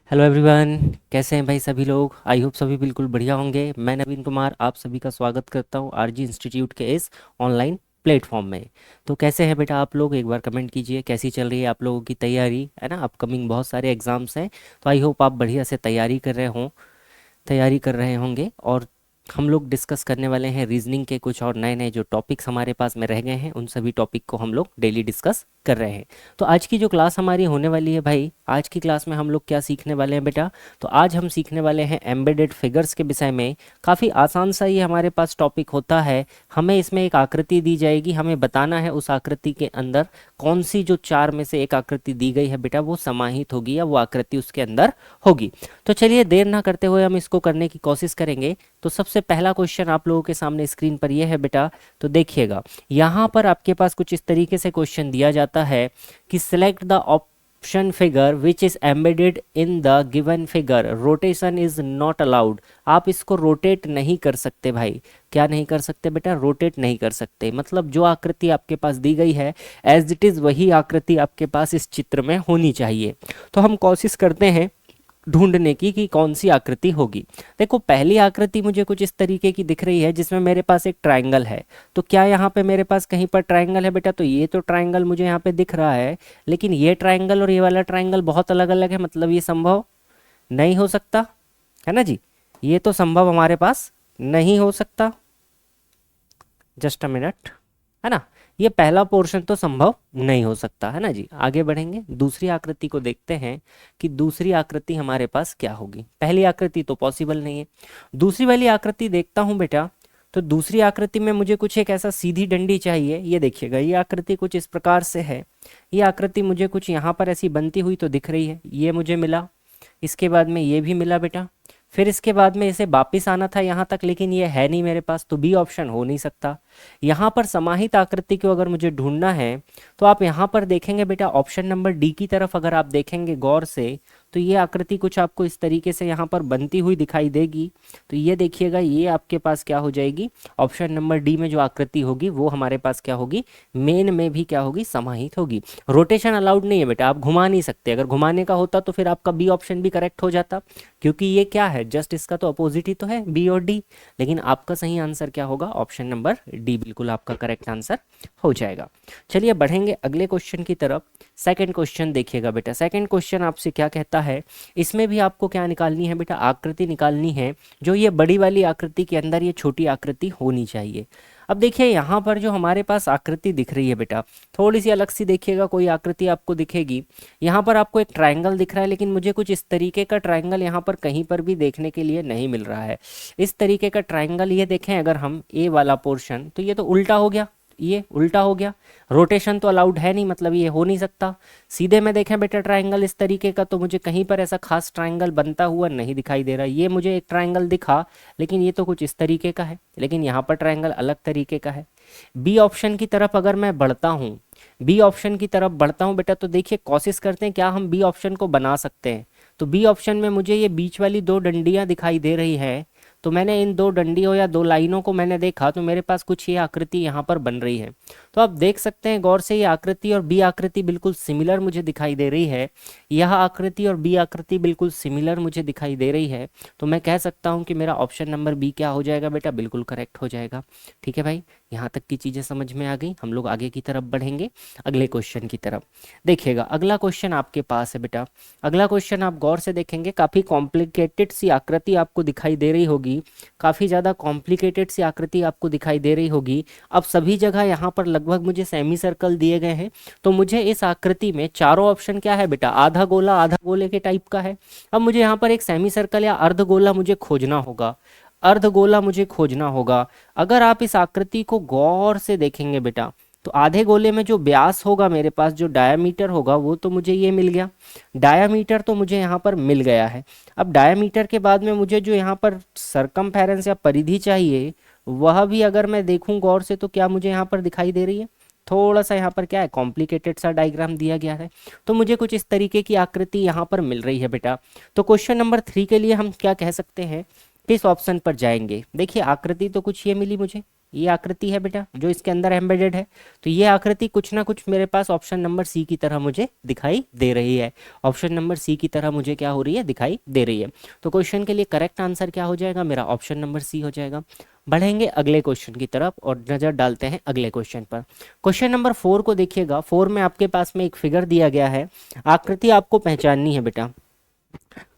Hello everyone, कैसे हैं भाई सभी लोग। आई होप सभी बिल्कुल बढ़िया होंगे। मैं नवीन कुमार आप सभी का स्वागत करता हूं आरजी इंस्टीट्यूट के इस ऑनलाइन प्लेटफॉर्म में। तो कैसे हैं बेटा आप लोग, एक बार कमेंट कीजिए कैसी चल रही है आप लोगों की तैयारी, है ना। अपकमिंग बहुत सारे एग्जाम्स हैं, तो आई होप आप बढ़िया से तैयारी कर रहे होंगे। और हम लोग डिस्कस करने वाले हैं रीजनिंग के कुछ और नए नए जो टॉपिक्स हमारे पास में रह गए हैं, उन सभी टॉपिक को हम लोग डेली डिस्कस कर रहे हैं। तो आज की जो क्लास हमारी होने वाली है भाई, आज की क्लास में हम लोग क्या सीखने वाले हैं बेटा। तो आज हम सीखने वाले हैं एम्बेडेड फिगर्स के विषय में। काफ़ी आसान सा ये हमारे पास टॉपिक होता है। हमें इसमें एक आकृति दी जाएगी, हमें बताना है उस आकृति के अंदर कौन सी जो चार में से एक आकृति दी गई है बेटा वो समाहित होगी या वो आकृति उसके अंदर होगी। तो चलिए देर ना करते हुए हम इसको करने की कोशिश करेंगे। तो सबसे पहला क्वेश्चन आप लोगों के सामने स्क्रीन पर यह है बेटा। तो देखिएगा, यहाँ पर आपके पास कुछ इस तरीके से क्वेश्चन दिया जाता है कि select the option figure which is embedded in the given figure, rotation is not allowed. आप इसको रोटेट नहीं कर सकते भाई। क्या नहीं कर सकते बेटा, रोटेट नहीं कर सकते। मतलब जो आकृति आपके पास दी गई है एज इट इज वही आकृति आपके पास इस चित्र में होनी चाहिए। तो हम कोशिश करते हैं ढूंढने की कि कौन सी आकृति होगी। देखो पहली आकृति मुझे कुछ इस तरीके की दिख रही है जिसमें मेरे पास एक ट्रायंगल है। तो क्या यहाँ पे मेरे पास कहीं पर ट्रायंगल है बेटा। तो ये तो ट्रायंगल मुझे यहाँ पे दिख रहा है, लेकिन ये ट्रायंगल और ये वाला ट्रायंगल बहुत अलग अलग है। मतलब ये संभव नहीं हो सकता, है ना जी। ये तो संभव हमारे पास नहीं हो सकता। जस्ट अ मिनट, है ना। ये पहला पोर्शन तो संभव नहीं हो सकता, है ना जी। आगे बढ़ेंगे, दूसरी आकृति को देखते हैं कि दूसरी आकृति हमारे पास क्या होगी। पहली आकृति तो पॉसिबल नहीं है। दूसरी वाली आकृति देखता हूं बेटा। तो दूसरी आकृति में मुझे कुछ एक ऐसा सीधी डंडी चाहिए। ये देखिएगा, ये आकृति कुछ इस प्रकार से है। ये आकृति मुझे कुछ यहाँ पर ऐसी बनती हुई तो दिख रही है, ये मुझे मिला। इसके बाद में ये भी मिला बेटा। फिर इसके बाद में इसे वापिस आना था यहाँ तक, लेकिन ये है नहीं मेरे पास, तो बी ऑप्शन हो नहीं सकता। यहाँ पर समाहित आकृति को अगर मुझे ढूंढना है तो आप यहाँ पर देखेंगे बेटा, ऑप्शन नंबर डी की तरफ अगर आप देखेंगे गौर से तो ये आकृति कुछ आपको इस तरीके से यहाँ पर बनती हुई दिखाई देगी। तो ये देखिएगा, ये आपके पास क्या हो जाएगी, ऑप्शन नंबर डी में जो आकृति होगी वो हमारे पास क्या होगी, मेन में भी क्या होगी, समाहित होगी। रोटेशन अलाउड नहीं है बेटा, आप घुमा नहीं सकते। अगर घुमाने का होता तो फिर आपका बी ऑप्शन भी करेक्ट हो जाता, क्योंकि ये क्या है, जस्ट इसका तो अपोजिट ही तो है बी और डी। लेकिन आपका सही आंसर क्या होगा, ऑप्शन नंबर डी बिल्कुल आपका करेक्ट आंसर हो जाएगा। चलिए बढ़ेंगे अगले क्वेश्चन की तरफ। सेकंड क्वेश्चन देखिएगा बेटा। सेकंड क्वेश्चन आपसे क्या कहता है, इसमें भी आपको क्या निकालनी है बेटा, आकृति निकालनी है जो ये बड़ी वाली आकृति के अंदर ये छोटी आकृति होनी चाहिए। अब देखिए यहाँ पर जो हमारे पास आकृति दिख रही है बेटा, थोड़ी सी अलग सी देखिएगा, कोई आकृति आपको दिखेगी। यहाँ पर आपको एक ट्रायंगल दिख रहा है, लेकिन मुझे कुछ इस तरीके का ट्रायंगल यहाँ पर कहीं पर भी देखने के लिए नहीं मिल रहा है। इस तरीके का ट्रायंगल ये देखें अगर हम, ए वाला पोर्शन, तो ये तो उल्टा हो गया, ये उल्टा हो गया। रोटेशन तो अलाउड है नहीं, मतलब ये हो नहीं सकता। सीधे में देखें बेटा ट्रायंगल इस तरीके का, तो मुझे कहीं पर ऐसा खास ट्रायंगल बनता हुआ नहीं दिखाई दे रहा। ये मुझे एक ट्रायंगल दिखा, लेकिन ये तो कुछ इस तरीके का है, लेकिन यहाँ पर ट्रायंगल अलग तरीके का है। बी ऑप्शन की तरफ अगर मैं बढ़ता हूँ, बी ऑप्शन की तरफ बढ़ता हूँ बेटा, तो देखिए कोशिश करते हैं क्या हम बी ऑप्शन को बना सकते हैं। तो बी ऑप्शन में मुझे ये बीच वाली दो डंडियाँ दिखाई दे रही है। तो मैंने इन दो डंडियों या दो लाइनों को मैंने देखा, तो मेरे पास कुछ ये आकृति यहाँ पर बन रही है। तो आप देख सकते हैं गौर से, ये आकृति और बी आकृति बिल्कुल सिमिलर मुझे दिखाई दे रही है। यह आकृति और बी आकृति बिल्कुल सिमिलर मुझे दिखाई दे रही है। तो मैं कह सकता हूँ कि मेरा ऑप्शन नंबर बी क्या हो जाएगा बेटा, बिल्कुल करेक्ट हो जाएगा। ठीक है भाई, यहाँ तक की चीज़ें समझ में आ गई। हम लोग आगे की तरफ बढ़ेंगे, अगले क्वेश्चन की तरफ। देखिएगा अगला क्वेश्चन आपके पास है बेटा। अगला क्वेश्चन आप गौर से देखेंगे, काफ़ी कॉम्प्लिकेटेड सी आकृति आपको दिखाई दे रही होगी, काफ़ी ज़्यादा कॉम्प्लिकेटेड सी आकृति आपको दिखाई दे रही होगी। अब सभी जगह यहाँ पर लगभग मुझे सेमी सर्कल दिए गए हैं। तो मुझे इस आकृति में चारों ऑप्शन क्या है बेटा, आधा गोला आधा गोले के टाइप का है। अब मुझे यहाँ पर एक सेमी सर्कल या अर्ध गोला मुझे खोजना होगा, अर्धगोला मुझे खोजना होगा। अगर आप इस आकृति को गौर से देखेंगे बेटा, तो आधे गोले में जो व्यास होगा मेरे पास, जो डायामीटर होगा, वो तो मुझे ये मिल गया। डायामीटर तो मुझे यहाँ पर मिल गया है। अब डायामीटर के बाद में मुझे जो यहाँ पर सरकमफेरेंस या परिधि चाहिए, वह भी अगर मैं देखूं गौर से, तो क्या मुझे यहाँ पर दिखाई दे रही है। थोड़ा सा यहाँ पर क्या है, कॉम्प्लिकेटेड सा डायग्राम दिया गया है। तो मुझे कुछ इस तरीके की आकृति यहाँ पर मिल रही है बेटा। तो क्वेश्चन नंबर 3 के लिए हम क्या कह सकते हैं, किस ऑप्शन पर जाएंगे। देखिए आकृति तो कुछ ये मिली मुझे, ये आकृति है बेटा जो इसके अंदर एम्बेडेड है। तो ये आकृति कुछ ना कुछ मेरे पास ऑप्शन नंबर सी की तरह मुझे दिखाई दे रही है। ऑप्शन नंबर सी की तरह मुझे क्या हो रही है, दिखाई दे रही है। तो क्वेश्चन के लिए करेक्ट आंसर क्या हो जाएगा, मेरा ऑप्शन नंबर सी हो जाएगा। बढ़ेंगे अगले क्वेश्चन की तरफ और नज़र डालते हैं अगले क्वेश्चन पर। क्वेश्चन नंबर 4 को देखिएगा। 4 में आपके पास में एक फिगर दिया गया है, आकृति आपको पहचाननी है बेटा।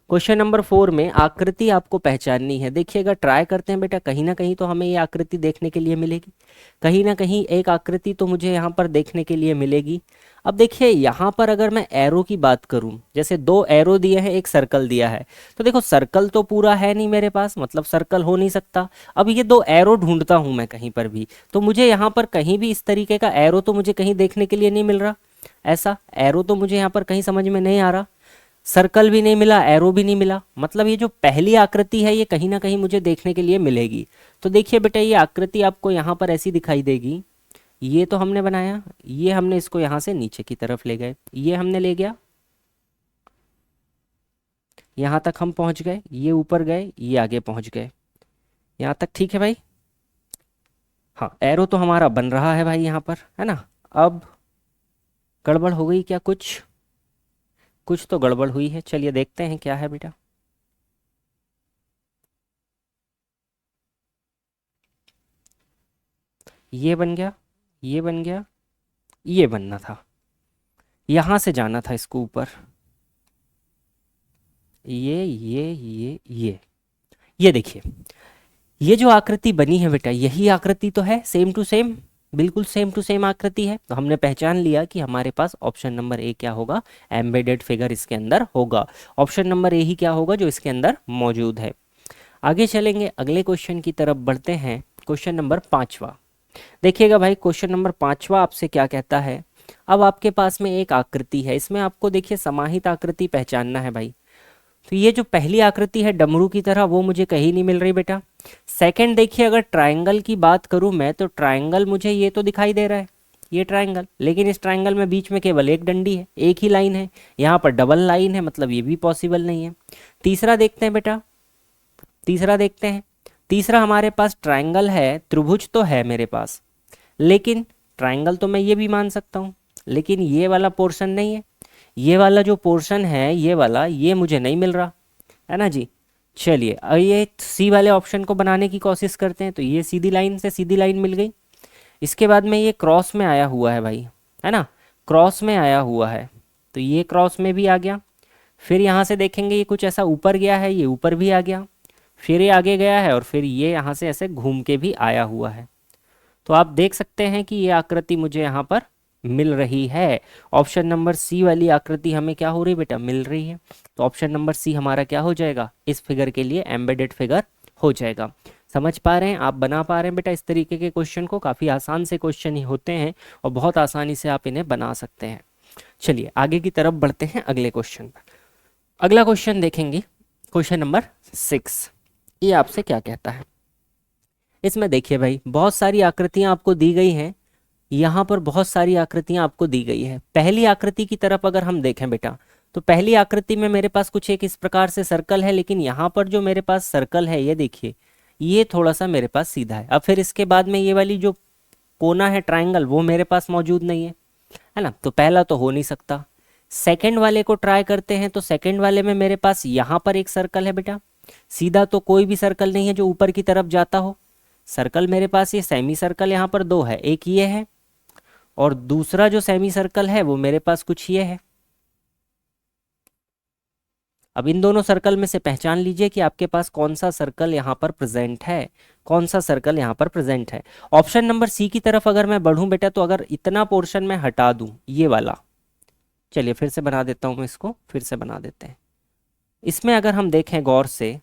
क्वेश्चन नंबर 4 में आकृति आपको पहचाननी है। देखिएगा, ट्राई करते हैं बेटा, कहीं ना कहीं तो हमें ये आकृति देखने के लिए मिलेगी, कहीं ना कहीं एक आकृति तो मुझे यहाँ पर देखने के लिए मिलेगी। अब देखिए यहाँ पर अगर मैं एरो की बात करूँ, जैसे 2 एरो दिए हैं, एक सर्कल दिया है, तो देखो सर्कल तो पूरा है नहीं मेरे पास, मतलब सर्कल हो नहीं सकता। अब ये 2 एरो ढूंढता हूँ मैं कहीं पर भी, तो मुझे यहाँ पर कहीं भी इस तरीके का एरो तो मुझे कहीं देखने के लिए नहीं मिल रहा। ऐसा एरो तो मुझे यहाँ पर कहीं समझ में नहीं आ रहा, सर्कल भी नहीं मिला, एरो भी नहीं मिला, मतलब ये जो पहली आकृति है ये कहीं ना कहीं मुझे देखने के लिए मिलेगी। तो देखिए बेटा, ये आकृति आपको यहाँ पर ऐसी दिखाई देगी। ये तो हमने बनाया, ये हमने इसको यहाँ से नीचे की तरफ ले गए, ये हमने ले गया, यहाँ तक हम पहुँच गए, ये ऊपर गए, ये आगे पहुँच गए, यहाँ तक ठीक है भाई। हाँ, एरो तो हमारा बन रहा है भाई यहाँ पर, है ना। अब गड़बड़ हो गई क्या, कुछ तो गड़बड़ हुई है। चलिए देखते हैं क्या है बेटा। ये बन गया, ये बन गया, ये बनना था, यहां से जाना था इसको ऊपर, ये देखिए, ये जो आकृति बनी है बेटा, यही आकृति तो है, सेम टू सेम, बिल्कुल सेम टू सेम आकृति है। तो हमने पहचान लिया कि हमारे पास ऑप्शन नंबर ए क्या होगा, एम्बेडेड फिगर इसके अंदर होगा। ऑप्शन नंबर ए ही क्या होगा जो इसके अंदर मौजूद है। आगे चलेंगे, अगले क्वेश्चन की तरफ बढ़ते हैं। क्वेश्चन नंबर 5वां देखिएगा भाई। क्वेश्चन नंबर 5वां आपसे क्या कहता है, अब आपके पास में एक आकृति है, इसमें आपको देखिए समाहित आकृति पहचानना है भाई। तो ये जो पहली आकृति है डमरू की तरह, वो मुझे कहीं नहीं मिल रही बेटा। सेकंड देखिए, अगर ट्रायंगल की बात करूं मैं, तो ट्रायंगल मुझे ये तो दिखाई दे रहा है, ये ट्रायंगल, लेकिन इस ट्रायंगल में बीच में केवल एक डंडी है, एक ही लाइन है, यहाँ पर डबल लाइन है, मतलब ये भी पॉसिबल नहीं है। तीसरा देखते हैं बेटा, तीसरा देखते हैं। तीसरा हमारे पास ट्रायंगल है, त्रिभुज तो है मेरे पास, लेकिन ट्रायंगल तो मैं ये भी मान सकता हूँ, लेकिन ये वाला पोर्शन नहीं है, ये वाला जो पोर्शन है ये वाला, ये मुझे नहीं मिल रहा है ना जी। चलिए अब ये सी वाले ऑप्शन को बनाने की कोशिश करते हैं। तो ये सीधी लाइन से सीधी लाइन मिल गई, इसके बाद में ये क्रॉस में आया हुआ है भाई, है ना, क्रॉस में आया हुआ है, तो ये क्रॉस में भी आ गया। फिर यहाँ से देखेंगे ये कुछ ऐसा ऊपर गया है, ये ऊपर भी आ गया, फिर ये आगे गया है, और फिर ये यहाँ से ऐसे घूम के भी आया हुआ है। तो आप देख सकते हैं कि ये आकृति मुझे यहाँ पर मिल रही है। ऑप्शन नंबर सी वाली आकृति हमें क्या हो रही बेटा, मिल रही है। तो ऑप्शन नंबर सी हमारा क्या हो जाएगा, इस फिगर के लिए एम्बेडेड फिगर हो जाएगा। समझ पा रहे हैं आप, बना पा रहे हैं बेटा इस तरीके के क्वेश्चन को, काफ़ी आसान से क्वेश्चन ही होते हैं और बहुत आसानी से आप इन्हें बना सकते हैं। चलिए आगे की तरफ बढ़ते हैं अगले क्वेश्चन पर। अगला क्वेश्चन देखेंगे, क्वेश्चन नंबर 6। ये आपसे क्या कहता है, इसमें देखिए भाई बहुत सारी आकृतियां आपको दी गई हैं, यहाँ पर बहुत सारी आकृतियां आपको दी गई है। पहली आकृति की तरफ अगर हम देखें बेटा, तो पहली आकृति में मेरे पास कुछ एक इस प्रकार से सर्कल है, लेकिन यहाँ पर जो मेरे पास सर्कल है ये देखिए, ये थोड़ा सा मेरे पास सीधा है। अब फिर इसके बाद में ये वाली जो कोना है ट्राइंगल, वो मेरे पास मौजूद नहीं है ना, तो पहला तो हो नहीं सकता। सेकंड वाले को ट्राई करते हैं, तो सेकंड वाले में मेरे पास यहाँ पर एक सर्कल है बेटा, सीधा तो कोई भी सर्कल नहीं है जो ऊपर की तरफ जाता हो। सर्कल मेरे पास ये सेमी सर्कल यहाँ पर 2 है, एक ये है और दूसरा जो सेमी सर्कल है वो मेरे पास कुछ ये है। अब इन दोनों सर्कल में से पहचान लीजिए कि आपके पास कौन सा सर्कल यहाँ पर प्रेजेंट है, कौन सा सर्कल यहाँ पर प्रेजेंट है। ऑप्शन नंबर सी की तरफ अगर मैं बढ़ूं बेटा, तो अगर इतना पोर्शन मैं हटा दूं ये वाला, चलिए फिर से बना देता हूं मैं इसको, फिर से बना देते हैं। इसमें अगर हम देखें गौर से,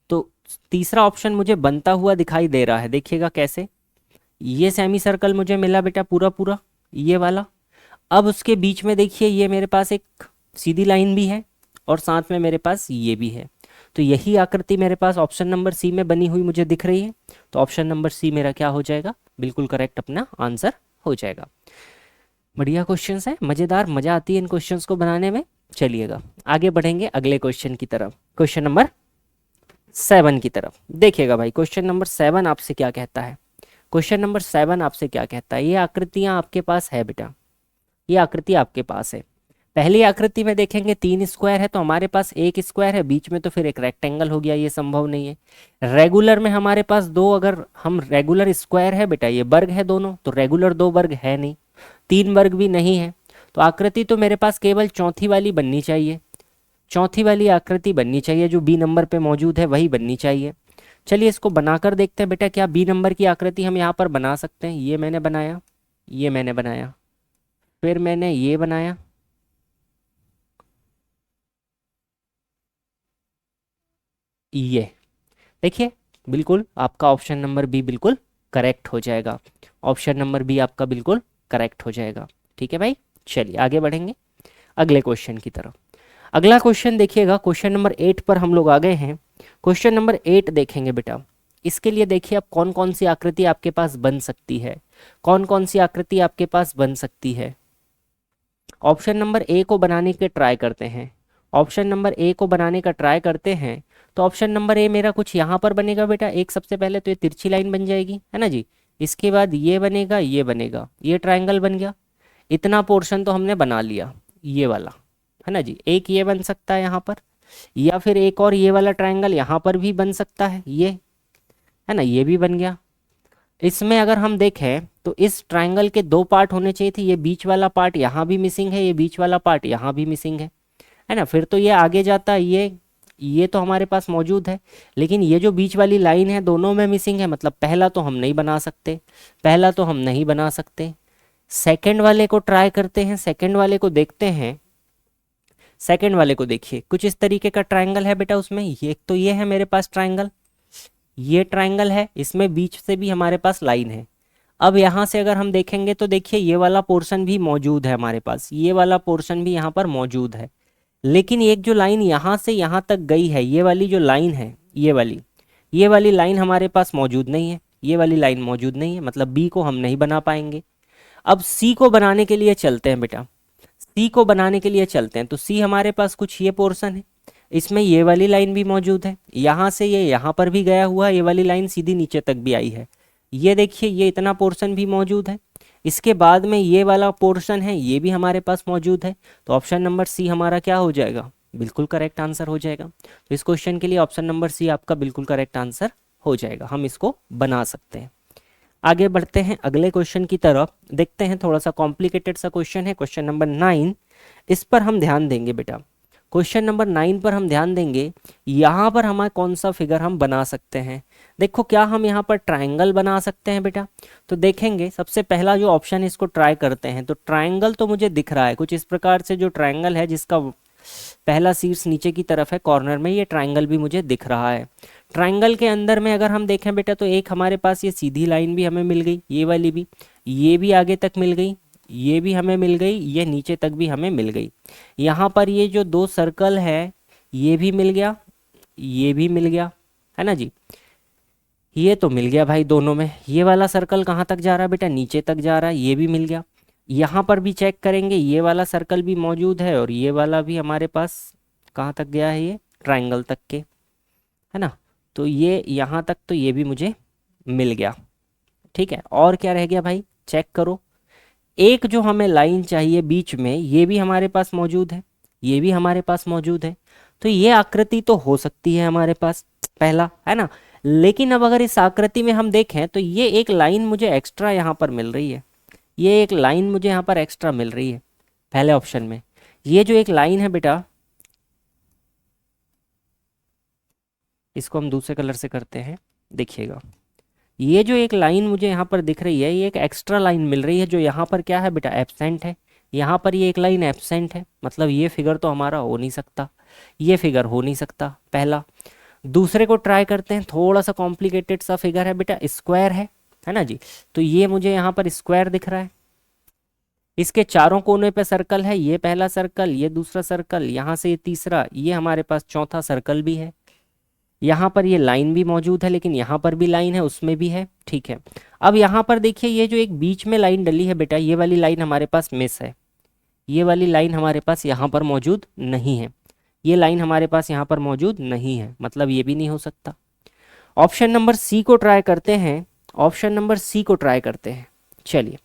तो तीसरा ऑप्शन मुझे बनता हुआ दिखाई दे रहा है। देखिएगा कैसे, ये सेमी सर्कल मुझे मिला बेटा पूरा पूरा, ये वाला। अब उसके बीच में देखिए ये मेरे पास एक सीधी लाइन भी है और साथ में मेरे पास ये भी है। तो यही आकृति मेरे पास ऑप्शन नंबर सी में बनी हुई मुझे दिख रही है। तो ऑप्शन नंबर सी मेरा क्या हो जाएगा, बिल्कुल करेक्ट अपना आंसर हो जाएगा। बढ़िया क्वेश्चंस है, मज़ेदार, मज़ा आती है इन क्वेश्चंस को बनाने में। चलिएगा आगे बढ़ेंगे अगले क्वेश्चन की तरफ। क्वेश्चन नंबर 7 की तरफ। देखिएगा भाई क्वेश्चन नंबर 7 आपसे क्या कहता है। क्वेश्चन नंबर 7 आपसे क्या कहता है, ये आकृतियां आपके पास है बेटा, ये आकृति आपके पास है। पहली आकृति में देखेंगे 3 स्क्वायर है तो हमारे पास एक स्क्वायर है, बीच में तो फिर एक रेक्टेंगल हो गया, ये संभव नहीं है। रेगुलर में हमारे पास दो, अगर हम रेगुलर स्क्वायर है बेटा, ये वर्ग है दोनों, तो रेगुलर दो वर्ग है नहीं, 3 वर्ग भी नहीं है। तो आकृति तो मेरे पास केवल चौथी वाली बननी चाहिए, चौथी वाली आकृति बननी चाहिए जो बी नंबर पे मौजूद है, वही बननी चाहिए। चलिए इसको बनाकर देखते हैं बेटा, क्या बी नंबर की आकृति हम यहाँ पर बना सकते हैं। ये मैंने बनाया, ये मैंने बनाया, फिर मैंने ये बनाया, ये देखिए, बिल्कुल आपका ऑप्शन नंबर बी बिल्कुल करेक्ट हो जाएगा। ऑप्शन नंबर बी आपका बिल्कुल करेक्ट हो जाएगा। ठीक है भाई, चलिए आगे बढ़ेंगे अगले क्वेश्चन की तरफ। अगला क्वेश्चन देखिएगा, क्वेश्चन नंबर 8 पर हम लोग आ गए हैं। क्वेश्चन नंबर 8 देखेंगे बेटा। इसके लिए देखिए अब कौन कौन सी आकृति आपके पास बन सकती है, कौन कौन सी आकृति आपके पास बन सकती है। ऑप्शन नंबर ए को बनाने के ट्राई करते हैं, ऑप्शन नंबर ए को बनाने का ट्राई करते हैं। तो ऑप्शन नंबर ए मेरा कुछ यहाँ पर बनेगा बेटा, एक सबसे पहले तो ये तिरछी लाइन बन जाएगी, है ना जी। इसके बाद ये बनेगा, ये बनेगा, ये ट्रायंगल बन गया। इतना पोर्शन तो हमने बना लिया, ये वाला, है ना जी। एक ये बन सकता है यहाँ पर, या फिर एक और ये वाला ट्रायंगल यहाँ पर भी बन सकता है, ये है ना, ये भी बन गया। इसमें अगर हम देखें तो इस ट्रायंगल के दो पार्ट होने चाहिए थे, ये बीच वाला पार्ट यहाँ भी मिसिंग है, ये बीच वाला पार्ट यहाँ भी मिसिंग है ना। फिर तो ये आगे जाता है, ये तो हमारे पास मौजूद है, लेकिन ये जो बीच वाली लाइन है दोनों में मिसिंग है, मतलब पहला तो हम नहीं बना सकते, पहला तो हम नहीं बना सकते। सेकंड वाले को ट्राई करते हैं, सेकंड वाले को देखते हैं। सेकंड वाले को देखिए, कुछ इस तरीके का ट्रायंगल है बेटा उसमें, ये तो ये है मेरे पास ट्रायंगल, ये ट्रायंगल है, इसमें बीच से भी हमारे पास लाइन है। अब यहाँ से अगर हम देखेंगे तो देखिए ये वाला पोर्शन भी मौजूद है हमारे पास, ये वाला पोर्शन भी यहाँ पर मौजूद है। लेकिन एक जो लाइन यहाँ से यहाँ तक गई है, ये वाली जो लाइन है, ये वाली लाइन हमारे पास मौजूद नहीं है, ये वाली लाइन मौजूद नहीं है, मतलब बी को हम नहीं बना पाएंगे। अब सी को बनाने के लिए चलते हैं बेटा, सी को बनाने के लिए चलते हैं। तो सी हमारे पास कुछ ये पोर्शन है, इसमें ये वाली लाइन भी मौजूद है, यहाँ से ये यहाँ पर भी गया हुआ, ये वाली लाइन सीधी नीचे तक भी आई है। ये देखिए ये इतना पोर्शन भी मौजूद है। इसके बाद में ये वाला पोर्शन है, ये भी हमारे पास मौजूद है। तो ऑप्शन नंबर सी हमारा क्या हो जाएगा, बिल्कुल करेक्ट आंसर हो जाएगा। तो इस क्वेश्चन के लिए ऑप्शन नंबर सी आपका बिल्कुल करेक्ट आंसर हो जाएगा, हम इसको बना सकते हैं। आगे बढ़ते हैं अगले क्वेश्चन की तरफ, देखते हैं, थोड़ा सा कॉम्प्लिकेटेड सा क्वेश्चन है, क्वेश्चन नंबर 9। इस पर हम ध्यान देंगे बेटा, क्वेश्चन नंबर 9 पर हम ध्यान देंगे। यहाँ पर हमारा कौन सा फिगर हम बना सकते हैं। देखो क्या हम यहाँ पर ट्रायंगल बना सकते हैं बेटा। तो देखेंगे सबसे पहला जो ऑप्शन है इसको ट्राई करते हैं। तो ट्रायंगल तो मुझे दिख रहा है कुछ इस प्रकार से, जो ट्रायंगल है जिसका पहला शीर्ष नीचे की तरफ है कॉर्नर में, ये ट्रायंगल भी मुझे दिख रहा है। ट्रायंगल के अंदर में अगर हम देखें बेटा तो एक हमारे पास ये सीधी लाइन भी हमें मिल गई, ये वाली भी, ये भी आगे तक मिल गई, ये भी हमें मिल गई, ये नीचे तक भी हमें मिल गई। यहाँ पर ये जो दो सर्कल है ये भी मिल गया, ये भी मिल गया, है ना जी। ये तो मिल गया भाई दोनों में। ये वाला सर्कल कहाँ तक जा रहा है बेटा, नीचे तक जा रहा है, ये भी मिल गया। यहाँ पर भी चेक करेंगे, ये वाला सर्कल भी मौजूद है और ये वाला भी हमारे पास कहाँ तक गया है, ये ट्रायंगल तक के, है ना। तो ये यहाँ तक तो ये भी मुझे मिल गया। ठीक है, और क्या रह गया भाई, चेक करो। एक जो हमें लाइन चाहिए बीच में, ये भी हमारे पास मौजूद है, ये भी हमारे पास मौजूद है। तो ये आकृति तो हो सकती है हमारे पास, पहला, है ना। लेकिन अब अगर इस आकृति में हम देखें तो ये एक लाइन मुझे एक्स्ट्रा यहाँ पर मिल रही है, ये एक लाइन मुझे यहाँ पर एक्स्ट्रा मिल रही है पहले ऑप्शन में। ये जो एक लाइन है बेटा, इसको हम दूसरे कलर से करते हैं, देखिएगा ये जो एक लाइन मुझे यहाँ पर दिख रही है, ये एक एक्स्ट्रा लाइन मिल रही है जो यहाँ पर क्या है बेटा, एब्सेंट है। यहाँ पर ये एक लाइन एब्सेंट है, मतलब ये फिगर तो हमारा हो नहीं सकता, ये फिगर हो नहीं सकता पहला। दूसरे को ट्राई करते हैं, थोड़ा सा कॉम्प्लिकेटेड सा फिगर है बेटा, स्क्वायर है ना जी। तो ये मुझे यहाँ पर स्क्वायर दिख रहा है, इसके चारों कोने पे सर्कल है, ये पहला सर्कल, ये दूसरा सर्कल, यहाँ से ये तीसरा, ये हमारे पास चौथा सर्कल भी है। यहाँ पर ये लाइन भी मौजूद है, लेकिन यहाँ पर भी लाइन है, उसमें भी है। ठीक है, अब यहाँ पर देखिए ये जो एक बीच में लाइन डली है बेटा, ये वाली लाइन हमारे पास मिस है, ये वाली लाइन हमारे पास यहाँ पर मौजूद नहीं है। ये लाइन हमारे पास यहाँ पर मौजूद नहीं है, मतलब ये भी नहीं हो सकता। ऑप्शन नंबर सी को ट्राई करते हैं, ऑप्शन नंबर सी को ट्राई करते हैं। चलिए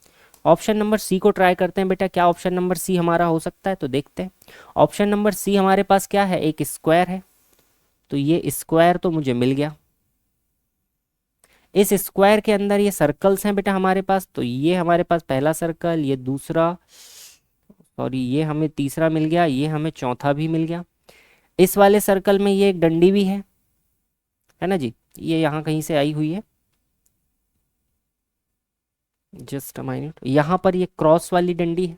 ऑप्शन नंबर सी को ट्राई करते हैं बेटा, क्या ऑप्शन नंबर सी हमारा हो सकता है, तो देखते हैं। ऑप्शन नंबर सी हमारे पास क्या है, एक स्क्वायर है, तो ये स्क्वायर तो मुझे मिल गया। इस स्क्वायर के अंदर ये सर्कल्स हैं बेटा हमारे पास, तो ये हमारे पास पहला सर्कल, ये दूसरा, सॉरी ये हमें तीसरा मिल गया, ये हमें चौथा भी मिल गया। इस वाले सर्कल में ये एक डंडी भी है ना जी, ये यहाँ कहीं से आई हुई है, जस्ट अ माइनट। यहाँ पर ये क्रॉस वाली डंडी है,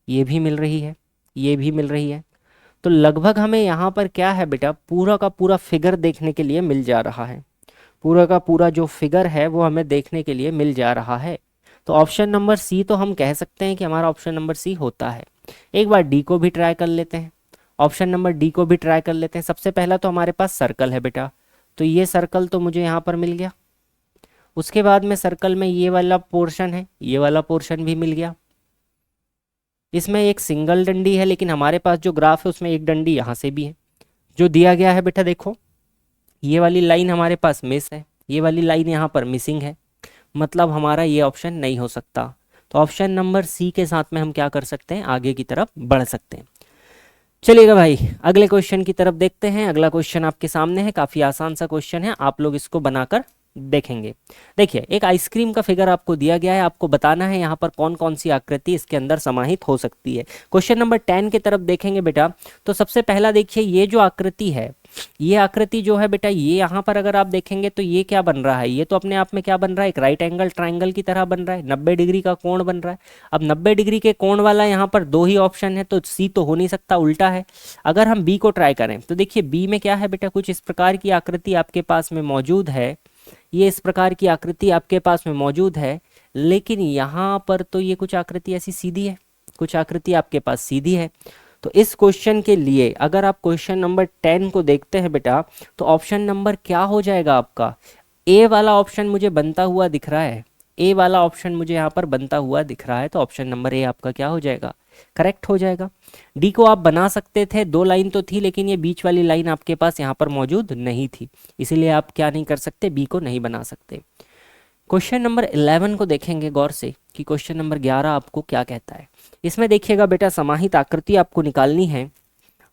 ये भी मिल रही है, ये भी मिल रही है। तो लगभग हमें यहाँ पर क्या है बेटा, पूरा का पूरा फिगर देखने के लिए मिल जा रहा है, पूरा का पूरा जो फिगर है वो हमें देखने के लिए मिल जा रहा है। तो ऑप्शन नंबर सी तो हम कह सकते हैं कि हमारा ऑप्शन नंबर सी होता है। एक बार डी को भी ट्राई कर लेते हैं, ऑप्शन नंबर डी को भी ट्राई कर लेते हैं। सबसे पहला तो हमारे पास सर्कल है बेटा, तो ये सर्कल तो मुझे यहाँ पर मिल गया। उसके बाद में सर्कल में ये वाला पोर्शन है, ये वाला पोर्शन भी मिल गया। इसमें एक सिंगल डंडी है, लेकिन हमारे पास जो ग्राफ है उसमें एक डंडी यहाँ से भी है। जो दिया गया है बेटा देखो, ये वाली लाइन हमारे पास मिस है, ये वाली लाइन यहाँ पर मिसिंग है, मतलब हमारा ये ऑप्शन नहीं हो सकता। तो ऑप्शन नंबर सी के साथ में हम क्या कर सकते हैं, आगे की तरफ बढ़ सकते हैं। चलिएगा भाई अगले क्वेश्चन की तरफ देखते हैं। अगला क्वेश्चन आपके सामने है, काफ़ी आसान सा क्वेश्चन है, आप लोग इसको बनाकर देखेंगे। देखिए एक आइसक्रीम का फिगर आपको दिया गया है, आपको बताना है यहाँ पर कौन कौन सी आकृति इसके अंदर समाहित हो सकती है। क्वेश्चन नंबर 10 की तरफ देखेंगे बेटा, तो सबसे पहला देखिए ये जो आकृति है, ये आकृति जो है बेटा, ये यहाँ पर अगर आप देखेंगे तो ये क्या बन रहा है, ये तो अपने आप में क्या बन रहा है, एक राइट एंगल ट्राइंगल की तरह बन रहा है, 90 डिग्री का कोण बन रहा है। अब 90 डिग्री के कोण वाला यहाँ पर दो ही ऑप्शन है, तो सी तो हो नहीं सकता, उल्टा है। अगर हम बी को ट्राई करें तो देखिए बी में क्या है बेटा, कुछ इस प्रकार की आकृति आपके पास में मौजूद है, ये इस प्रकार की आकृति आपके पास में मौजूद है, लेकिन यहाँ पर तो ये कुछ आकृति ऐसी सीधी है, कुछ आकृति आपके पास सीधी है। तो इस क्वेश्चन के लिए अगर आप क्वेश्चन नंबर 10 को देखते हैं बेटा, तो ऑप्शन नंबर क्या हो जाएगा आपका, ए वाला ऑप्शन मुझे बनता हुआ दिख रहा है, ए वाला ऑप्शन मुझे यहाँ पर बनता हुआ दिख रहा है, तो ऑप्शन नंबर ए आपका क्या हो जाएगा, करेक्ट हो जाएगा। डी को आप बना सकते थे, दो लाइन तो थी, लेकिन ये बीच वाली लाइन आपके पास यहाँ पर मौजूद नहीं थी, इसीलिए आप क्या नहीं कर सकते, बी को नहीं बना सकते। क्वेश्चन नंबर 11 को देखेंगे गौर से कि क्वेश्चन नंबर 11 आपको क्या कहता है। इसमें देखिएगा बेटा समाहित आकृति आपको निकालनी है,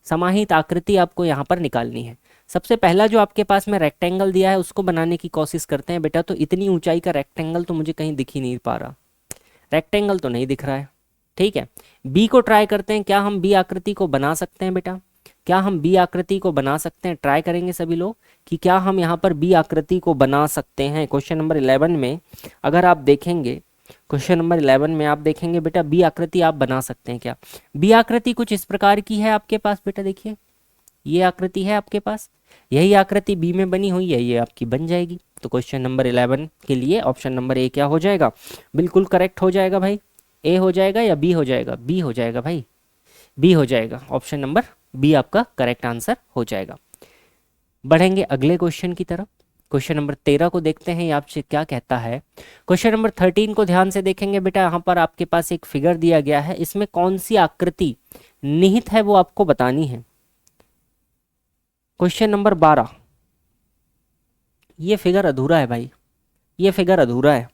समाहित आकृति आपको यहाँ पर निकालनी है। सबसे पहला जो आपके पास में रेक्टेंगल दिया है उसको बनाने की कोशिश करते हैं बेटा। तो इतनी ऊंचाई का रेक्टेंगल तो मुझे कहीं दिख ही नहीं पा रहा, रेक्टेंगल तो नहीं दिख रहा है, ठीक है। बी को ट्राई करते हैं, क्या हम बी आकृति को बना सकते हैं बेटा, क्या हम बी आकृति को बना सकते हैं, ट्राई करेंगे सभी लोग कि क्या हम यहाँ पर बी आकृति को बना सकते हैं। क्वेश्चन नंबर 11 में अगर आप देखेंगे, क्वेश्चन नंबर 11 में आप देखेंगे बेटा बी आकृति आप बना सकते हैं क्या। बी आकृति कुछ इस प्रकार की है आपके पास बेटा, देखिए ये आकृति है आपके पास, यही आकृति बी में बनी हुई है, ये आपकी बन जाएगी। तो क्वेश्चन नंबर 11 के लिए ऑप्शन नंबर ए क्या हो जाएगा, बिल्कुल करेक्ट हो जाएगा भाई। ए हो जाएगा या बी हो जाएगा, बी हो जाएगा भाई, बी हो जाएगा, ऑप्शन नंबर बी आपका करेक्ट आंसर हो जाएगा। बढ़ेंगे अगले क्वेश्चन की तरफ। क्वेश्चन नंबर 13 को देखते हैं, ये आपसे क्या कहता है। क्वेश्चन नंबर 13 को ध्यान से देखेंगे बेटा, यहाँ पर आपके पास एक फिगर दिया गया है, इसमें कौन सी आकृति निहित है वो आपको बतानी है। क्वेश्चन नंबर 12, ये फिगर अधूरा है भाई, ये फिगर अधूरा है।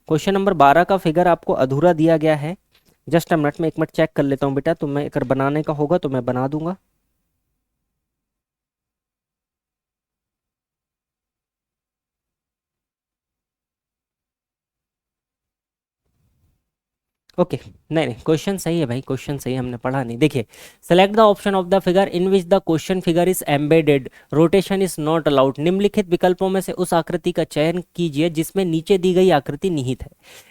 क्वेश्चन नंबर 12 का फिगर आपको अधूरा दिया गया है। जस्ट अ मिनट में एक मिनट चेक कर लेता हूँ बेटा, तो मैं अगर बनाने का होगा तो मैं बना दूंगा। ओके नहीं नहीं, क्वेश्चन सही है भाई, क्वेश्चन सही है, हमने पढ़ा नहीं। देखिए select the option of the figure in which the question figure is embedded, rotation is not allowed. निम्नलिखित विकल्पों में से उस आकृति का चयन कीजिए जिसमें नीचे दी गई आकृति निहित है।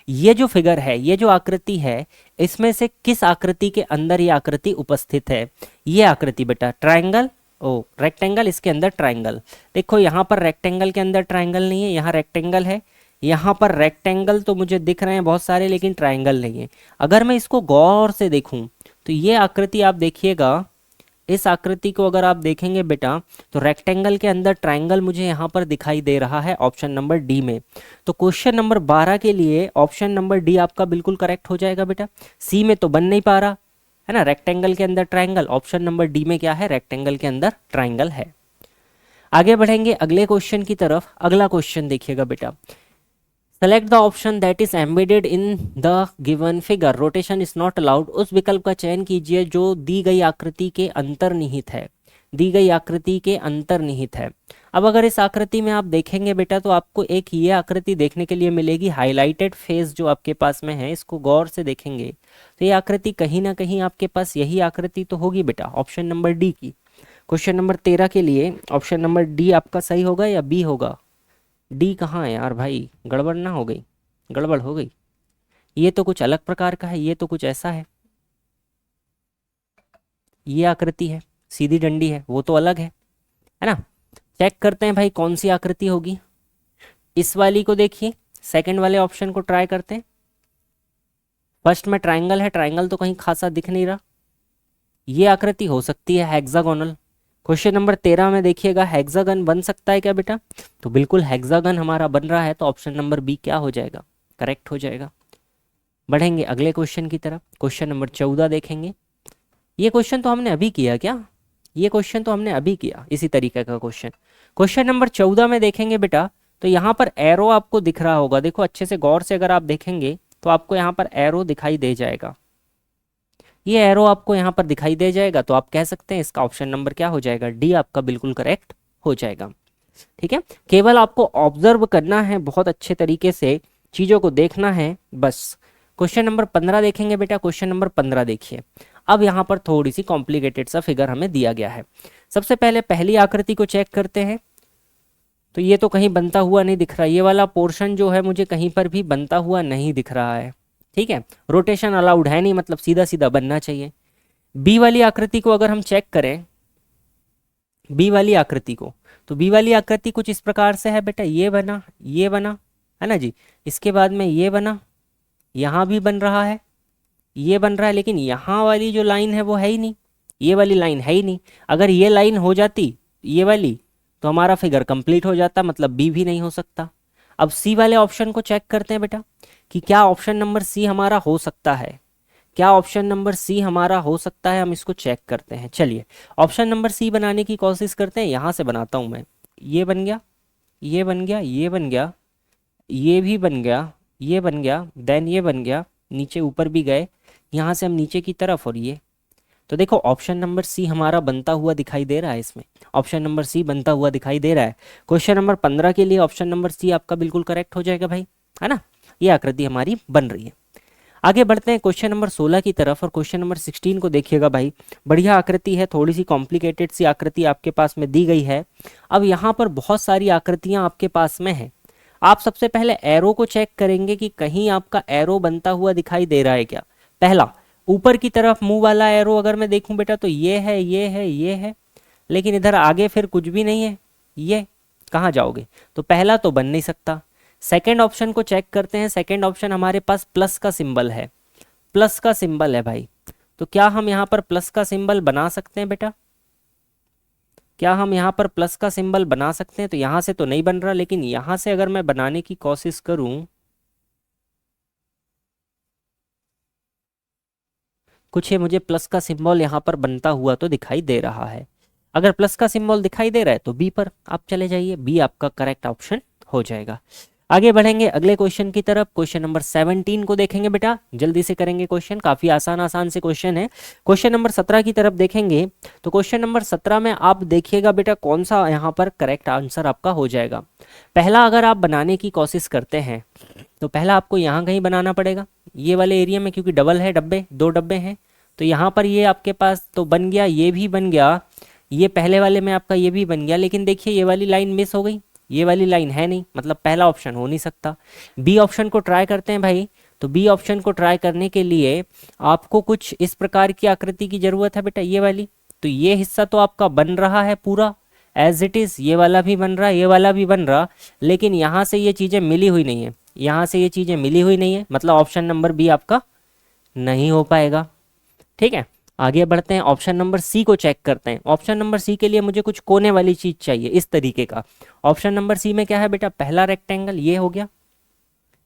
ये जो फिगर है, ये जो आकृति है, इसमें से किस आकृति के अंदर ये आकृति उपस्थित है। ये आकृति बेटा ट्राइंगल, ओ रेक्टेंगल, इसके अंदर ट्राइंगल। देखो यहाँ पर रेक्टेंगल के अंदर ट्राइंगल नहीं है, यहाँ रेक्टेंगल है, यहाँ पर रेक्टेंगल तो मुझे दिख रहे हैं बहुत सारे, लेकिन ट्राइंगल नहीं है। अगर मैं इसको गौर से देखूं तो ये आकृति आप देखिएगा, इस आकृति को अगर आप देखेंगे बेटा तो रेक्टेंगल के अंदर ट्राइंगल मुझे यहाँ पर दिखाई दे रहा है ऑप्शन नंबर डी में। तो क्वेश्चन नंबर 12 के लिए ऑप्शन नंबर डी आपका बिल्कुल करेक्ट हो जाएगा बेटा। सी में तो बन नहीं पा रहा है ना, रेक्टेंगल के अंदर ट्राइंगल, ऑप्शन नंबर डी में क्या है, रेक्टेंगल के अंदर ट्राइंगल है। आगे बढ़ेंगे अगले क्वेश्चन की तरफ। अगला क्वेश्चन देखिएगा बेटा, select the option that is embedded in the given figure, rotation is not allowed. उस विकल्प का चयन कीजिए जो दी गई आकृति के अंतर्निहित है, दी गई आकृति के अंतर्निहित है। अब अगर इस आकृति में आप देखेंगे बेटा तो आपको एक ये आकृति देखने के लिए मिलेगी, हाईलाइटेड फेस जो आपके पास में है, इसको गौर से देखेंगे तो ये आकृति कहीं ना कहीं आपके पास यही आकृति तो होगी बेटा, ऑप्शन नंबर डी की। क्वेश्चन नंबर 13 के लिए ऑप्शन नंबर डी आपका सही होगा या बी होगा? डी कहाँ है यार भाई, गड़बड़ ना हो गई? गड़बड़ हो गई, ये तो कुछ अलग प्रकार का है, ये तो कुछ ऐसा है, ये आकृति है, सीधी डंडी है, वो तो अलग है ना। चेक करते हैं भाई कौन सी आकृति होगी। इस वाली को देखिए, सेकंड वाले ऑप्शन को ट्राई करते हैं। फर्स्ट में ट्राइंगल है, ट्राइंगल तो कहीं खासा दिख नहीं रहा, ये आकृति हो सकती है हेक्सागोनल। क्वेश्चन नंबर 13 में देखिएगा, हेक्सागन बन सकता है क्या बेटा? तो बिल्कुल हेक्सागन हमारा बन रहा है, तो ऑप्शन नंबर बी क्या हो जाएगा, करेक्ट हो जाएगा। बढ़ेंगे अगले क्वेश्चन की तरफ। क्वेश्चन नंबर 14 देखेंगे। ये क्वेश्चन तो हमने अभी किया क्या? ये क्वेश्चन तो हमने अभी किया, इसी तरीके का क्वेश्चन। क्वेश्चन नंबर 14 में देखेंगे बेटा तो यहाँ पर एरो आपको दिख रहा होगा, देखो अच्छे से गौर से अगर आप देखेंगे तो आपको यहाँ पर एरो दिखाई दे जाएगा, ये एरो आपको यहाँ पर दिखाई दे जाएगा, तो आप कह सकते हैं इसका ऑप्शन नंबर क्या हो जाएगा, डी आपका बिल्कुल करेक्ट हो जाएगा। ठीक है, केवल आपको ऑब्जर्व करना है, बहुत अच्छे तरीके से चीज़ों को देखना है बस। क्वेश्चन नंबर 15 देखेंगे बेटा। क्वेश्चन नंबर 15 देखिए, अब यहाँ पर थोड़ी सी कॉम्प्लिकेटेड सा फिगर हमें दिया गया है। सबसे पहले पहली आकृति को चेक करते हैं, तो ये तो कहीं बनता हुआ नहीं दिख रहा, ये वाला पोर्शन जो है मुझे कहीं पर भी बनता हुआ नहीं दिख रहा है। ठीक है, रोटेशन अलाउड है नहीं, मतलब सीधा सीधा बनना चाहिए। बी वाली आकृति को अगर हम चेक करें, बी वाली आकृति को, तो बी वाली आकृति कुछ इस प्रकार से है बेटा, ये बना है ना जी, इसके बाद में ये बना, यहाँ भी बन रहा है, ये बन रहा है, लेकिन यहाँ वाली जो लाइन है वो है ही नहीं, ये वाली लाइन है ही नहीं। अगर ये लाइन हो जाती ये वाली तो हमारा फिगर कंप्लीट हो जाता, मतलब बी भी नहीं हो सकता। अब सी वाले ऑप्शन को चेक करते हैं बेटा कि क्या ऑप्शन नंबर सी हमारा हो सकता है, क्या ऑप्शन नंबर सी हमारा हो सकता है, हम इसको चेक करते हैं। चलिए ऑप्शन नंबर सी बनाने की कोशिश करते हैं, यहाँ से बनाता हूँ मैं। ये बन गया, ये बन गया, ये बन गया, ये भी बन गया, ये बन गया, देन ये बन गया, नीचे ऊपर भी गए, यहाँ से हम नीचे की तरफ, और ये तो देखो ऑप्शन नंबर सी हमारा बनता हुआ दिखाई दे रहा है, इसमें ऑप्शन नंबर सी बनता हुआ दिखाई दे रहा है। क्वेश्चन नंबर 15 के लिए ऑप्शन नंबर सी आपका बिल्कुल करेक्ट हो जाएगा भाई, है ना, ये आकृति हमारी बन रही है। आगे बढ़ते हैं क्वेश्चन नंबर 16 की तरफ, और क्वेश्चन नंबर 16 को देखिएगा भाई, बढ़िया आकृति है, थोड़ी सी कॉम्प्लिकेटेड सी आकृति आपके पास में दी गई है। अब यहाँ पर बहुत सारी आकृतियाँ आपके पास में है, आप सबसे पहले एरो को चेक करेंगे कि कहीं आपका एरो बनता हुआ दिखाई दे रहा है क्या। पहला ऊपर की तरफ मुंह वाला एरो अगर मैं देखूं बेटा तो ये है, ये है, ये है, लेकिन इधर आगे फिर कुछ भी नहीं है, ये कहाँ जाओगे, तो पहला तो बन नहीं सकता। सेकंड ऑप्शन को चेक करते हैं, सेकंड ऑप्शन हमारे पास प्लस का सिंबल है, प्लस का सिंबल है भाई, तो क्या हम यहाँ पर प्लस का सिंबल बना सकते हैं बेटा, क्या हम यहाँ पर प्लस का सिंबल बना सकते हैं? तो यहाँ से तो नहीं बन रहा, लेकिन यहाँ से अगर मैं बनाने की कोशिश करूँ, कुछ है मुझे प्लस का सिंबल यहाँ पर बनता हुआ तो दिखाई दे रहा है। अगर प्लस का सिंबल दिखाई दे रहा है तो बी पर आप चले जाइए, बी आपका करेक्ट ऑप्शन हो जाएगा। आगे बढ़ेंगे अगले क्वेश्चन की तरफ। क्वेश्चन नंबर 17 को देखेंगे बेटा, जल्दी से करेंगे क्वेश्चन, काफी आसान आसान से क्वेश्चन है। क्वेश्चन नंबर 17 की तरफ देखेंगे, तो क्वेश्चन नंबर 17 में आप देखिएगा बेटा कौन सा यहाँ पर करेक्ट आंसर आपका हो जाएगा। पहला अगर आप बनाने की कोशिश करते हैं तो पहला आपको यहाँ कहीं बनाना पड़ेगा, ये वाले एरिया में, क्योंकि डबल है डब्बे, दो डब्बे हैं, तो यहाँ पर ये आपके पास तो बन गया, ये भी बन गया, ये पहले वाले में आपका ये भी बन गया, लेकिन देखिए ये वाली लाइन मिस हो गई, ये वाली लाइन है नहीं, मतलब पहला ऑप्शन हो नहीं सकता। बी ऑप्शन को ट्राई करते हैं भाई, तो बी ऑप्शन को ट्राई करने के लिए आपको कुछ इस प्रकार की आकृति की जरूरत है बेटा, ये वाली, तो ये हिस्सा तो आपका बन रहा है पूरा एज इट इज, ये वाला भी बन रहा, ये वाला भी बन रहा, लेकिन यहाँ से ये चीज़ें मिली हुई नहीं है, यहाँ से ये चीज़ें मिली हुई नहीं है, मतलब ऑप्शन नंबर बी आपका नहीं हो पाएगा। ठीक है, आगे बढ़ते हैं, ऑप्शन नंबर सी को चेक करते हैं। ऑप्शन नंबर सी के लिए मुझे कुछ कोने वाली चीज चाहिए इस तरीके का। ऑप्शन नंबर सी में क्या है बेटा, पहला रेक्टेंगल ये हो गया,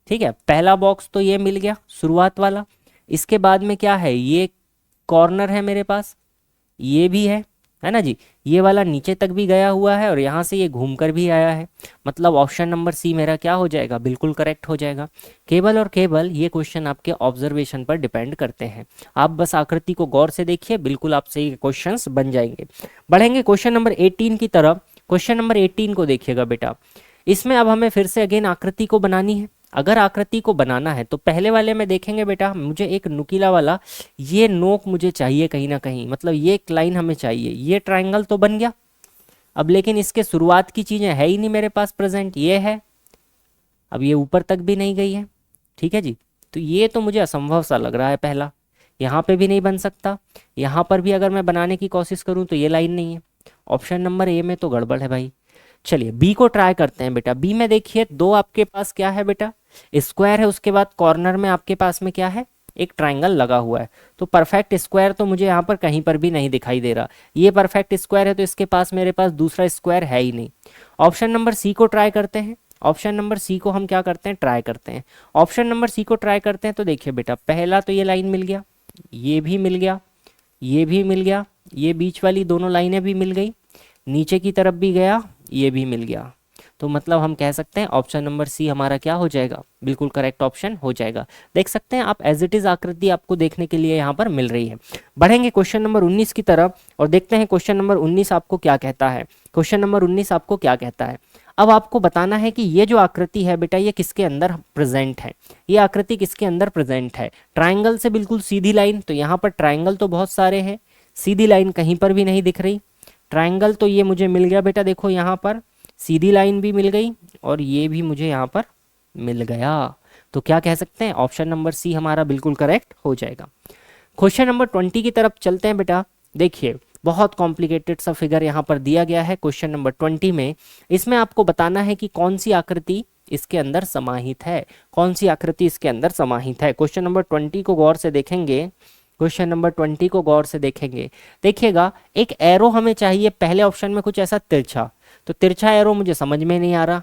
ठीक है, पहला बॉक्स तो ये मिल गया शुरुआत वाला, इसके बाद में क्या है, ये कॉर्नर है मेरे पास, ये भी है ना जी। ये वाला नीचे तक भी गया हुआ है और यहाँ से ये घूम कर भी आया है। मतलब ऑप्शन नंबर सी मेरा क्या हो जाएगा, बिल्कुल करेक्ट हो जाएगा। केवल और केवल ये क्वेश्चन आपके ऑब्जर्वेशन पर डिपेंड करते हैं। आप बस आकृति को गौर से देखिए, बिल्कुल आपसे ये क्वेश्चंस बन जाएंगे। बढ़ेंगे क्वेश्चन नंबर 18 की तरफ। क्वेश्चन नंबर 18 को देखिएगा बेटा। इसमें अब हमें फिर से अगेन आकृति को बनानी है। अगर आकृति को बनाना है तो पहले वाले में देखेंगे बेटा, मुझे एक नुकीला वाला ये नोक मुझे चाहिए कहीं ना कहीं, मतलब ये एक लाइन हमें चाहिए। ये ट्रायंगल तो बन गया अब, लेकिन इसके शुरुआत की चीजें है ही नहीं मेरे पास प्रेजेंट, ये है। अब ये ऊपर तक भी नहीं गई है, ठीक है जी। तो ये तो मुझे असंभव सा लग रहा है पहला। यहाँ पे भी नहीं बन सकता, यहाँ पर भी अगर मैं बनाने की कोशिश करूँ तो ये लाइन नहीं है। ऑप्शन नंबर ए में तो गड़बड़ है भाई। चलिए बी को ट्राई करते हैं बेटा। बी में देखिए दो आपके पास क्या है बेटा, स्क्वायर है, उसके बाद कॉर्नर में आपके पास में क्या है, एक ट्रायंगल लगा हुआ है। तो परफेक्ट स्क्वायर तो मुझे यहाँ पर कहीं पर भी नहीं दिखाई दे रहा। ये परफेक्ट स्क्वायर है तो इसके पास मेरे पास दूसरा स्क्वायर है ही नहीं। ऑप्शन नंबर सी को ट्राई करते हैं। ऑप्शन नंबर सी को हम क्या करते हैं, ट्राई करते हैं। ऑप्शन नंबर सी को ट्राई करते हैं तो देखिए बेटा, पहला तो ये लाइन मिल गया, ये भी मिल गया, ये भी मिल गया, ये बीच वाली दोनों लाइनें भी मिल गई, नीचे की तरफ भी गया, ये भी मिल गया। तो मतलब हम कह सकते हैं ऑप्शन नंबर सी हमारा क्या हो जाएगा, बिल्कुल करेक्ट ऑप्शन हो जाएगा। देख सकते हैं आप, एज इट इज आकृति आपको देखने के लिए यहाँ पर मिल रही है। बढ़ेंगे क्वेश्चन नंबर 19 की तरफ और देखते हैं क्वेश्चन नंबर 19 आपको क्या कहता है। क्वेश्चन नंबर 19 आपको क्या कहता है। अब आपको बताना है कि ये जो आकृति है बेटा, ये किसके अंदर प्रेजेंट है। ये आकृति किसके अंदर प्रेजेंट है। ट्राइंगल से बिल्कुल सीधी लाइन, तो यहाँ पर ट्राइंगल तो बहुत सारे हैं, सीधी लाइन कहीं पर भी नहीं दिख रही। ट्राइंगल तो ये मुझे मिल गया बेटा, देखो यहाँ पर सीधी लाइन भी मिल गई और ये भी मुझे यहाँ पर मिल गया। तो क्या कह सकते हैं, ऑप्शन नंबर सी हमारा बिल्कुल करेक्ट हो जाएगा। क्वेश्चन नंबर 20 की तरफ चलते हैं बेटा। देखिए बहुत कॉम्प्लिकेटेड सा फिगर यहाँ पर दिया गया है क्वेश्चन नंबर 20 में। इसमें आपको बताना है कि कौन सी आकृति इसके अंदर समाहित है, कौन सी आकृति इसके अंदर समाहित है। क्वेश्चन नंबर 20 को गौर से देखेंगे, क्वेश्चन नंबर 20 को गौर से देखेंगे, देखिएगा एक एरो हमें चाहिए। पहले ऑप्शन में कुछ ऐसा तिरछा, तो तिरछा एरो मुझे समझ में नहीं आ रहा।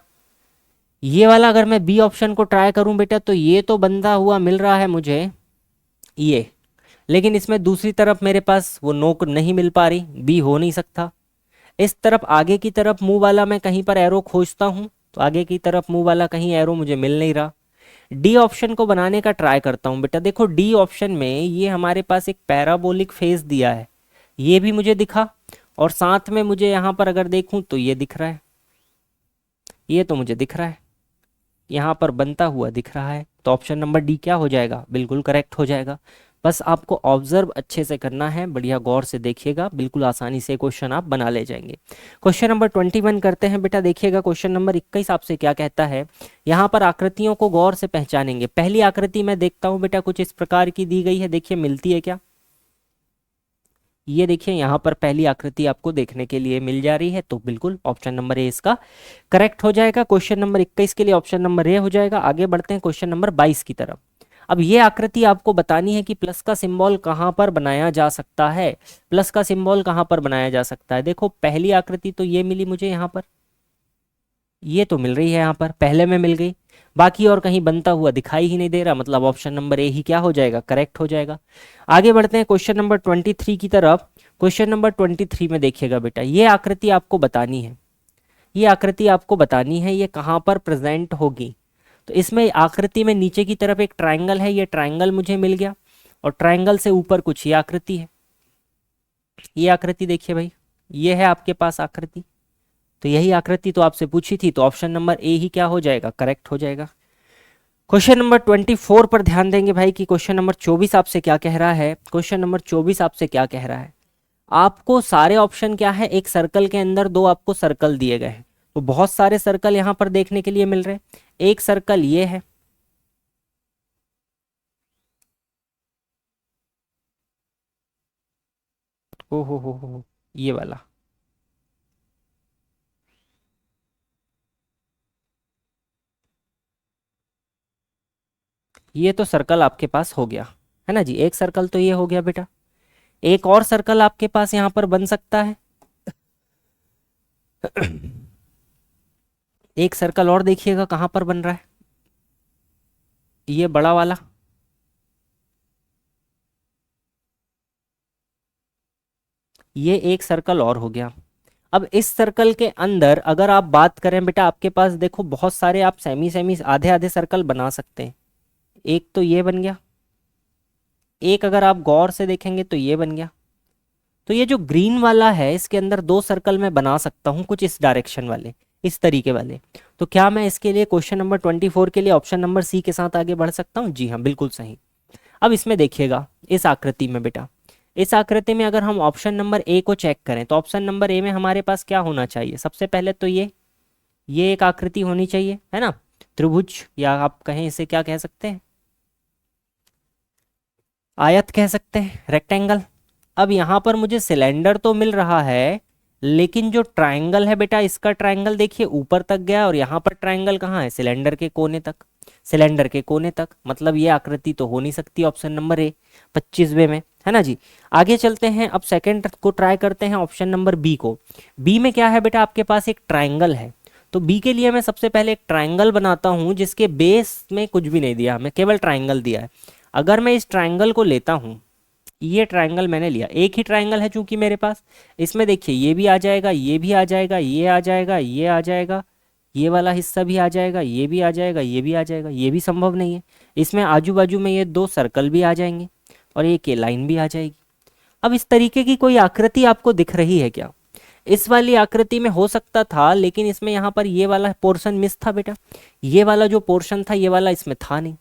ये वाला अगर मैं बी ऑप्शन को ट्राई करूं बेटा, तो ये तो बनता हुआ मिल रहा है मुझे ये, लेकिन इसमें दूसरी तरफ मेरे पास वो नोक नहीं मिल पा रही, बी हो नहीं सकता। इस तरफ आगे की तरफ मुंह वाला मैं कहीं पर एरो खोजता हूं, तो आगे की तरफ मुंह वाला कहीं एरो मुझे मिल नहीं रहा। डी ऑप्शन को बनाने का ट्राई करता हूं बेटा। देखो डी ऑप्शन में ये हमारे पास एक पैराबोलिक फेस दिया है, ये भी मुझे दिखा, और साथ में मुझे यहाँ पर अगर देखूं तो ये दिख रहा है, ये तो मुझे दिख रहा है, यहाँ पर बनता हुआ दिख रहा है। तो ऑप्शन नंबर डी क्या हो जाएगा, बिल्कुल करेक्ट हो जाएगा। बस आपको ऑब्जर्व अच्छे से करना है, बढ़िया गौर से देखिएगा, बिल्कुल आसानी से क्वेश्चन आप बना ले जाएंगे। क्वेश्चन नंबर 21 करते हैं बेटा। देखिएगा क्वेश्चन नंबर 21 आपसे क्या कहता है। यहाँ पर आकृतियों को गौर से पहचानेंगे। पहली आकृति मैं देखता हूँ बेटा, कुछ इस प्रकार की दी गई है, देखिए मिलती है क्या। ये देखिए यहाँ पर पहली आकृति आपको देखने के लिए मिल जा रही है, तो बिल्कुल ऑप्शन नंबर ए इसका करेक्ट हो जाएगा। क्वेश्चन नंबर 21 के लिए ऑप्शन नंबर ए हो जाएगा। आगे बढ़ते हैं क्वेश्चन नंबर 22 की तरफ। अब ये आकृति आपको बतानी है कि प्लस का सिंबल कहाँ पर बनाया जा सकता है। प्लस का सिंबल कहाँ पर बनाया जा सकता है। देखो पहली आकृति तो ये मिली मुझे यहाँ पर, ये तो मिल रही है यहाँ पर, पहले में मिल गई, बाकी और कहीं बनता हुआ दिखाई ही नहीं दे रहा। मतलब ऑप्शन नंबर ए ही क्या हो जाएगा, करेक्ट हो जाएगा। आगे बढ़ते हैं क्वेश्चन नंबर 23 की तरफ। क्वेश्चन नंबर 23 में देखिएगा बेटा, ये आकृति आपको बतानी है, ये आकृति आपको बतानी है ये कहाँ पर प्रेजेंट होगी। तो इसमें आकृति में नीचे की तरफ एक ट्राइंगल है, ये ट्राइंगल मुझे मिल गया, और ट्राइंगल से ऊपर कुछ ये आकृति है। ये आकृति देखिए भाई, ये है आपके पास आकृति, तो यही आकृति तो आपसे पूछी थी, तो ऑप्शन नंबर ए ही क्या हो जाएगा, करेक्ट हो जाएगा। क्वेश्चन नंबर 24 पर ध्यान देंगे भाई कि क्वेश्चन नंबर 24 आपसे क्या कह रहा है। क्वेश्चन नंबर 24 आपसे क्या कह रहा है, आपको सारे ऑप्शन क्या है, एक सर्कल के अंदर दो आपको सर्कल दिए गए हैं, तो बहुत सारे सर्कल यहां पर देखने के लिए मिल रहे हैं। एक सर्कल ये है, ओ हो, ये वाला, ये तो सर्कल आपके पास हो गया है ना जी। एक सर्कल तो ये हो गया बेटा, एक और सर्कल आपके पास यहां पर बन सकता है। एक सर्कल और देखिएगा कहां पर बन रहा है, ये बड़ा वाला, ये एक सर्कल और हो गया। अब इस सर्कल के अंदर अगर आप बात करें बेटा, आपके पास देखो बहुत सारे आप सेमी सेमी आधे आधे सर्कल बना सकते हैं। एक तो ये बन गया, एक अगर आप गौर से देखेंगे तो ये बन गया। तो ये जो ग्रीन वाला है इसके अंदर दो सर्कल मैं बना सकता हूँ कुछ इस डायरेक्शन वाले, इस तरीके वाले। तो क्या मैं इसके लिए क्वेश्चन नंबर 24 के लिए ऑप्शन नंबर सी के साथ आगे बढ़ सकता हूँ? जी हाँ, बिल्कुल सही। अब इसमें देखिएगा, इस आकृति में बेटा, इस आकृति में अगर हम ऑप्शन नंबर ए को चेक करें तो ऑप्शन नंबर ए में हमारे पास क्या होना चाहिए? सबसे पहले तो ये एक आकृति होनी चाहिए, है ना, त्रिभुज, या आप कहें इसे क्या कह सकते हैं, आयत कह सकते हैं, रेक्टेंगल। अब यहाँ पर मुझे सिलेंडर तो मिल रहा है, लेकिन जो ट्रायंगल है बेटा, इसका ट्रायंगल देखिए ऊपर तक गया, और यहाँ पर ट्रायंगल कहाँ है? सिलेंडर के कोने तक। सिलेंडर के कोने तक मतलब ये आकृति तो हो नहीं सकती ऑप्शन नंबर ए 25वें में, है ना जी। आगे चलते हैं, अब सेकंड को ट्राई करते हैं, ऑप्शन नंबर बी को। बी में क्या है बेटा, आपके पास एक ट्रायंगल है। तो बी के लिए मैं सबसे पहले एक ट्रायंगल बनाता हूँ जिसके बेस में कुछ भी नहीं दिया हमें, केवल ट्रायंगल दिया है। अगर मैं इस ट्रायंगल को लेता हूँ, ये ट्रायंगल मैंने लिया, एक ही ट्रायंगल है चूंकि मेरे पास, इसमें देखिए ये भी आ जाएगा, ये भी आ जाएगा, ये आ जाएगा, ये आ जाएगा, ये वाला हिस्सा भी आ जाएगा, ये भी आ जाएगा, ये भी आ जाएगा, ये भी संभव नहीं है। इसमें आजू बाजू में ये दो सर्कल भी आ जाएंगे और एक ये लाइन भी आ जाएगी। अब इस तरीके की कोई आकृति आपको दिख रही है क्या? इस वाली आकृति में हो सकता था, लेकिन इसमें यहाँ पर ये वाला पोर्शन मिस था बेटा, ये वाला जो पोर्शन था ये वाला इसमें था नहीं।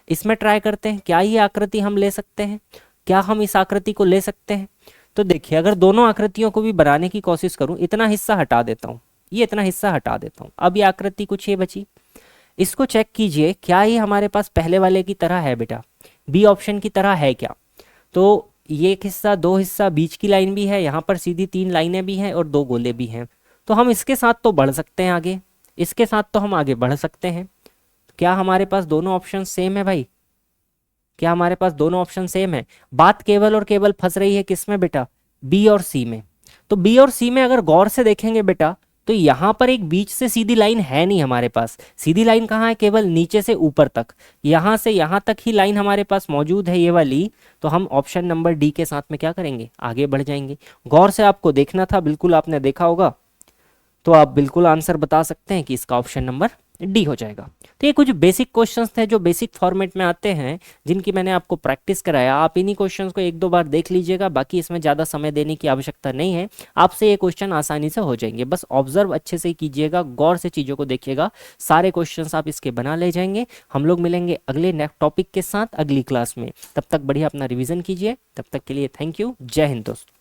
इसमें ट्राई करते हैं, क्या ये आकृति हम ले सकते हैं? क्या हम इस आकृति को ले सकते हैं? तो देखिए, अगर दोनों आकृतियों को भी बनाने की कोशिश करूं, इतना हिस्सा हटा देता हूं, ये इतना हिस्सा हटा देता हूं, अब ये आकृति कुछ ये बची। इसको चेक कीजिए, क्या ये हमारे पास पहले वाले की तरह है बेटा, बी ऑप्शन की तरह है क्या? तो ये एक हिस्सा, दो हिस्सा, बीच की लाइन भी है, यहाँ पर सीधी तीन लाइनें भी हैं और दो गोले भी हैं। तो हम इसके साथ तो बढ़ सकते हैं आगे, इसके साथ तो हम आगे बढ़ सकते हैं। क्या हमारे पास दोनों ऑप्शन सेम है भाई? क्या हमारे पास दोनों ऑप्शन सेम है? बात केवल और केवल फंस रही है किसमें बेटा? बी और सी में। तो बी और सी में अगर गौर से देखेंगे बेटा, तो यहाँ पर एक बीच से सीधी लाइन है नहीं हमारे पास। सीधी लाइन कहाँ है? केवल नीचे से ऊपर तक, यहाँ से यहाँ तक ही लाइन हमारे पास मौजूद है, ये वाली। तो हम ऑप्शन नंबर डी के साथ में क्या करेंगे? आगे बढ़ जाएंगे। गौर से आपको देखना था, बिल्कुल आपने देखा होगा, तो आप बिल्कुल आंसर बता सकते हैं कि इसका ऑप्शन नंबर डी हो जाएगा। तो ये कुछ बेसिक क्वेश्चंस थे जो बेसिक फॉर्मेट में आते हैं, जिनकी मैंने आपको प्रैक्टिस कराया। आप इन्हीं क्वेश्चंस को एक दो बार देख लीजिएगा, बाकी इसमें ज़्यादा समय देने की आवश्यकता नहीं है, आपसे ये क्वेश्चन आसानी से हो जाएंगे। बस ऑब्जर्व अच्छे से कीजिएगा, गौर से चीज़ों को देखिएगा, सारे क्वेश्चंस आप इसके बना ले जाएंगे। हम लोग मिलेंगे अगले नेक्स्ट टॉपिक के साथ अगली क्लास में। तब तक बढ़िया अपना रिविजन कीजिए। तब तक के लिए थैंक यू। जय हिंद दोस्तों।